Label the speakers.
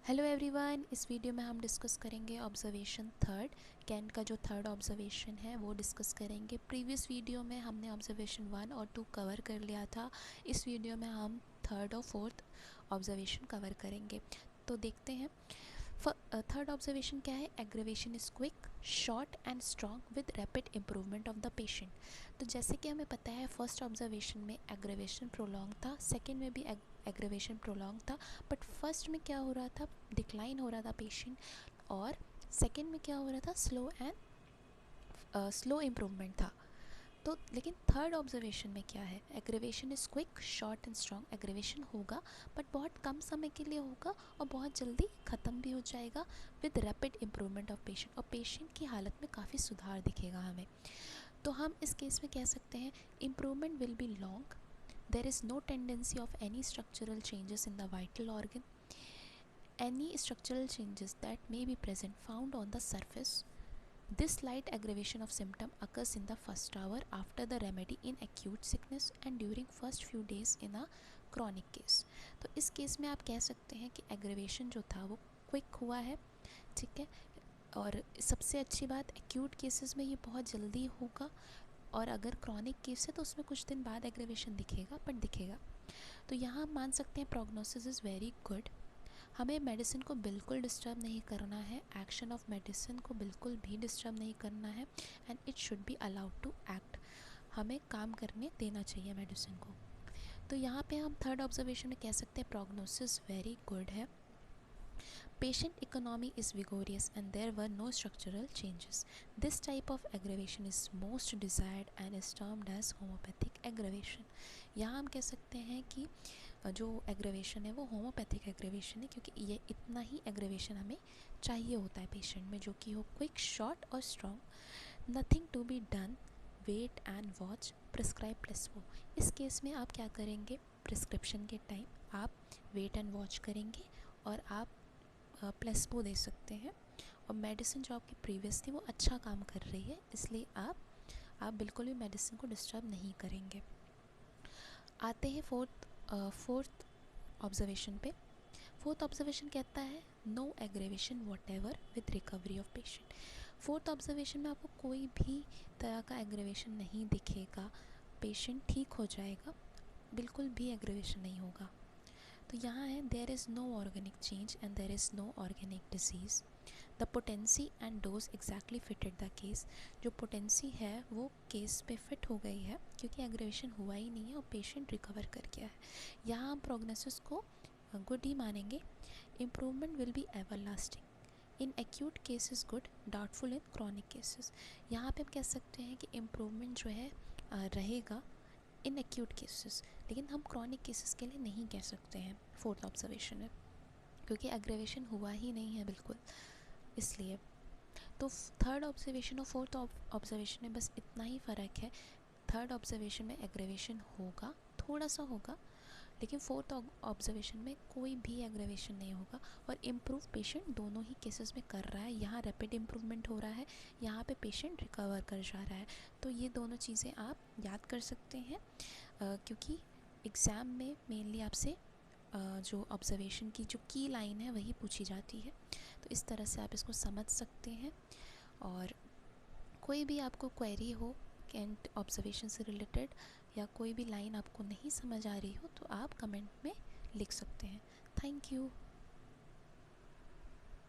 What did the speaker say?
Speaker 1: Hello everyone, इस video में हम डिस्कस करेंगे ऑब्जर्वेशन थर्ड। कैंट का जो थर्ड ऑब्जर्वेशन है वो डिस्कस करेंगे। प्रीवियस वीडियो में हमने ऑब्जर्वेशन 1 और 2 कवर कर लिया था। इस वीडियो में हम थर्ड और फोर्थ ऑब्जर्वेशन कवर करेंगे। तो देखते हैं। थर्ड ऑब्जर्वेशन क्या है? Aggravation is quick, short and strong with rapid improvement of the patient. तो जैसे कि हमें पता है फर्स्ट ऑब्जर्वेशन में एग्रेवेशन प्रोलॉन्ग था, सेकेंड में भी एग्रेवेशन प्रोलॉन्ग था, बट फर्स्ट में क्या हो रहा था? डिक्लाइन हो रहा था पेशेंट, और सेकेंड में क्या हो रहा था? स्लो इम्प्रूवमेंट था। तो लेकिन थर्ड ऑब्जर्वेशन में क्या है? Aggravation is quick, short and strong. Aggravation होगा बट बहुत कम समय के लिए होगा और बहुत जल्दी ख़त्म भी हो जाएगा with rapid improvement of patient, और पेशेंट की हालत में काफ़ी सुधार दिखेगा हमें। तो हम इस केस में कह सकते हैं improvement will be long, there is no tendency of any structural changes in the vital organ. Any structural changes that may be present found on the surface. This slight aggravation of symptom occurs in the first hour after the remedy in acute sickness and during first few days in a chronic case. तो इस case में आप कह सकते हैं कि aggravation जो था वो क्विक हुआ है, ठीक है। और सबसे अच्छी बात, एक्यूट केसेस में ये बहुत जल्दी होगा, और अगर क्रॉनिक केस है तो उसमें कुछ दिन बाद एग्रेवेशन दिखेगा, बट दिखेगा। तो यहाँ हम मान सकते हैं प्रोग्नोसिस इज़ वेरी गुड। हमें मेडिसिन को बिल्कुल डिस्टर्ब नहीं करना है, एक्शन ऑफ मेडिसिन को बिल्कुल भी डिस्टर्ब नहीं करना है, and it should be allowed to act. हमें काम करने देना चाहिए मेडिसिन को। तो यहाँ पे हम थर्ड ऑब्जर्वेशन में कह सकते हैं प्रोग्नोसिस वेरी गुड है। Patient economy is vigorous and there were no structural changes. This type of aggravation is most desired and is termed as homeopathic aggravation. यहाँ हम कह सकते हैं कि जो एग्रेवेशन है वो होम्योपैथिक एग्रेवेशन है, क्योंकि ये इतना ही एग्रेवेशन हमें चाहिए होता है पेशेंट में, जो कि हो क्विक, शॉर्ट और strong. Nothing to be done, wait and watch, prescribe placebo. इस केस में आप क्या करेंगे? प्रिस्क्रिप्शन के टाइम आप वेट एंड वॉच करेंगे और आप प्लेसबो दे सकते हैं, और मेडिसिन जो आपकी प्रीवियस थी वो अच्छा काम कर रही है, इसलिए आप बिल्कुल भी मेडिसिन को डिस्टर्ब नहीं करेंगे। आते हैं फोर्थ ऑब्जर्वेशन पे। फोर्थ ऑब्जर्वेशन कहता है no aggravation whatever with recovery of patient. Fourth observation में आपको कोई भी तरह का एग्रेवेशन नहीं दिखेगा, पेशेंट ठीक हो जाएगा, बिल्कुल भी एग्रेवेशन नहीं होगा। तो यहाँ है there is no organic change and there is no organic disease. The potency and dose exactly fitted the case. जो पोटेंसी है वो केस पे फिट हो गई है, क्योंकि एग्रेवेशन हुआ ही नहीं है और पेशेंट रिकवर कर गया है। यहाँ हम प्रोग्नोसिस को गुड ही मानेंगे। Improvement will be ever lasting. In acute cases good, doubtful in chronic cases. यहाँ पे हम कह सकते हैं कि इम्प्रूवमेंट जो है रहेगा इन एक्यूट केसेस, लेकिन हम क्रॉनिक केसेस के लिए नहीं कह सकते हैं फोर्थ ऑब्जर्वेशन में, क्योंकि एग्रेवेशन हुआ ही नहीं है बिल्कुल, इसलिए। तो थर्ड ऑब्जर्वेशन और फोर्थ ऑब्जर्वेशन में बस इतना ही फ़र्क है। थर्ड ऑब्जर्वेशन में एग्रेवेशन होगा, थोड़ा सा होगा, लेकिन फोर्थ ऑब्जर्वेशन में कोई भी एग्रेवेशन नहीं होगा, और इम्प्रूव पेशेंट दोनों ही केसेस में कर रहा है। यहाँ रैपिड इम्प्रूवमेंट हो रहा है, यहाँ पे पेशेंट रिकवर कर जा रहा है। तो ये दोनों चीज़ें आप याद कर सकते हैं, क्योंकि एग्ज़ाम में मेनली आपसे जो ऑब्जर्वेशन की जो की लाइन है वही पूछी जाती है। तो इस तरह से आप इसको समझ सकते हैं। और कोई भी आपको क्वेरी हो कैंट ऑब्जर्वेशन से रिलेटेड, या कोई भी लाइन आपको नहीं समझ आ रही हो, तो आप कमेंट में लिख सकते हैं। Thank you.